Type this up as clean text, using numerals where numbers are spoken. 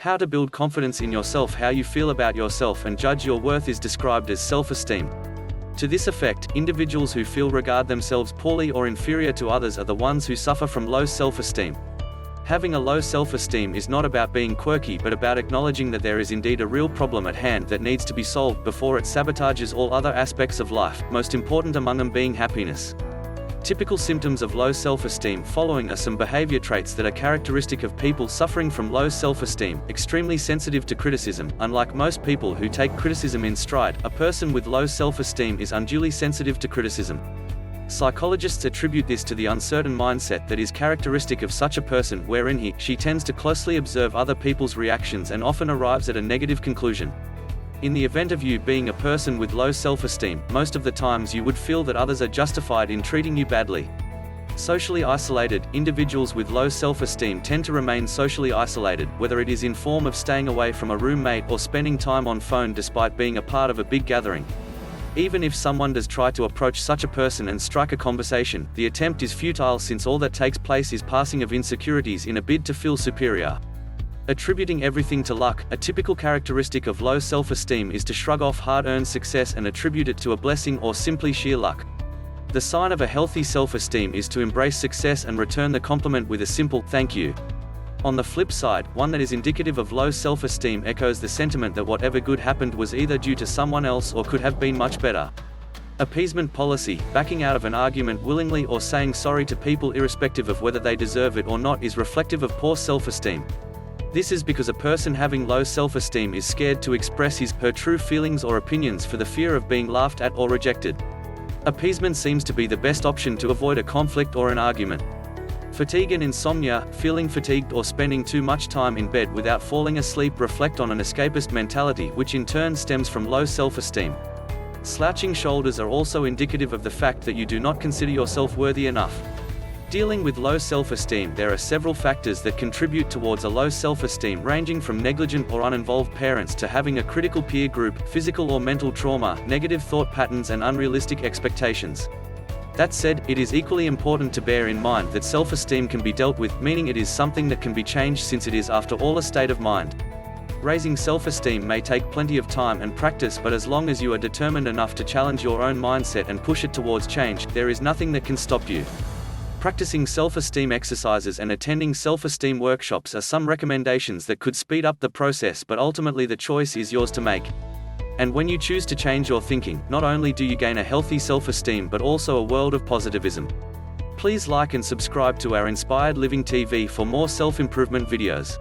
How to build confidence in yourself. How you feel about yourself and judge your worth is described as self-esteem. To this effect, individuals who regard themselves poorly or inferior to others are the ones who suffer from low self-esteem. Having a low self-esteem is not about being quirky but about acknowledging that there is indeed a real problem at hand that needs to be solved before it sabotages all other aspects of life, most important among them being happiness. Typical symptoms of low self-esteem following are some behavior traits that are characteristic of people suffering from low self-esteem: extremely sensitive to criticism. Unlike most people who take criticism in stride, a person with low self-esteem is unduly sensitive to criticism. Psychologists attribute this to the uncertain mindset that is characteristic of such a person, wherein she tends to closely observe other people's reactions and often arrives at a negative conclusion. In the event of you being a person with low self-esteem, most of the times you would feel that others are justified in treating you badly. Socially isolated, individuals with low self-esteem tend to remain socially isolated, whether it is in form of staying away from a roommate or spending time on phone despite being a part of a big gathering. Even if someone does try to approach such a person and strike a conversation, the attempt is futile since all that takes place is passing of insecurities in a bid to feel superior. Attributing everything to luck. A typical characteristic of low self-esteem is to shrug off hard-earned success and attribute it to a blessing or simply sheer luck. The sign of a healthy self-esteem is to embrace success and return the compliment with a simple "thank you." On the flip side, one that is indicative of low self-esteem echoes the sentiment that whatever good happened was either due to someone else or could have been much better. Appeasement policy, backing out of an argument willingly or saying sorry to people irrespective of whether they deserve it or not, is reflective of poor self-esteem. This is because a person having low self-esteem is scared to express her true feelings or opinions for the fear of being laughed at or rejected. Appeasement seems to be the best option to avoid a conflict or an argument. Fatigue and insomnia, feeling fatigued or spending too much time in bed without falling asleep reflect on an escapist mentality, which in turn stems from low self-esteem. Slouching shoulders are also indicative of the fact that you do not consider yourself worthy enough. Dealing with low self-esteem, there are several factors that contribute towards a low self-esteem, ranging from negligent or uninvolved parents to having a critical peer group, physical or mental trauma, negative thought patterns and unrealistic expectations. That said, it is equally important to bear in mind that self-esteem can be dealt with, meaning it is something that can be changed since it is after all a state of mind. Raising self-esteem may take plenty of time and practice, but as long as you are determined enough to challenge your own mindset and push it towards change, there is nothing that can stop you. Practicing self-esteem exercises and attending self-esteem workshops are some recommendations that could speed up the process, but ultimately the choice is yours to make. And when you choose to change your thinking, not only do you gain a healthy self-esteem but also a world of positivism. Please like and subscribe to our Inspired Living TV for more self-improvement videos.